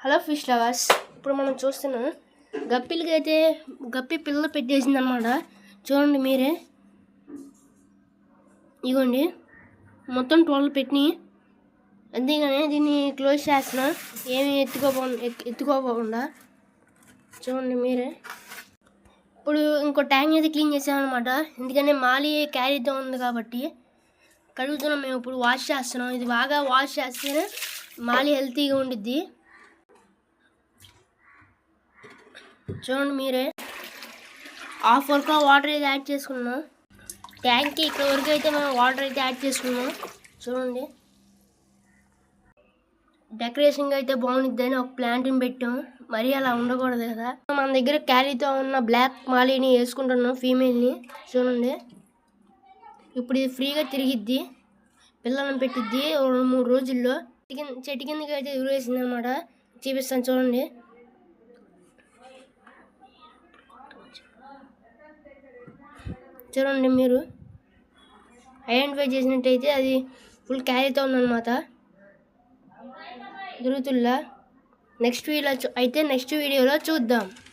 Hello fish lovers, ఇప్పుడు మనం చూస్తున్నాం గప్పిలకి అయితే గప్పి పిల్లలు పెట్టేసింది అనమాట. చూడండి మీరే, ఇగోండి మొత్తం 12 పెట్టినాయి. అంతేగానే దీన్ని క్లోజ్ చేస్తున్నా, ఏమి ఎత్తుకోకుండా. చూడండి మీరే. ఇప్పుడు ఇంకో ట్యాంక్ అయితే క్లీన్ చేసామన్నమాట. ఎందుకంటే మాలి క్యారీతో ఉంది కాబట్టి కడుగుతున్నాం. మేము ఇప్పుడు వాష్ చేస్తున్నాం. ఇది బాగా వాష్ చేస్తేనే మాలి హెల్తీగా ఉండిద్ది. చూడండి మీరే, హాఫ్ వరకు వాటర్ అయితే యాడ్ చేసుకున్నాం. ట్యాంక్కి ఇక్కడ వరకు అయితే మనం వాటర్ అయితే యాడ్ చేసుకున్నాం. చూడండి, డెకరేషన్గా అయితే బాగుండిద్దని ఒక ప్లాంట్ని పెట్టాం. మరీ అలా ఉండకూడదు కదా. మన దగ్గర క్యారీతో ఉన్న బ్లాక్ మాలీని వేసుకుంటున్నాం, ఫీమేల్ని. చూడండి, ఇప్పుడు ఇది ఫ్రీగా తిరిగిద్ది, పిల్లలను పెట్టిద్ది 2-3 రోజుల్లో. చెట్టు కిందకి అయితే ఎగురేసింది అనమాట. చూపిస్తాను చూడండి. చూడండి మీరు ఐడెంటిఫై చేసినట్టయితే అది ఫుల్ క్యారీతో ఉందన్నమాట. తిరుగుతుల్లా నెక్స్ట్ వీడియోలో చూద్దాం.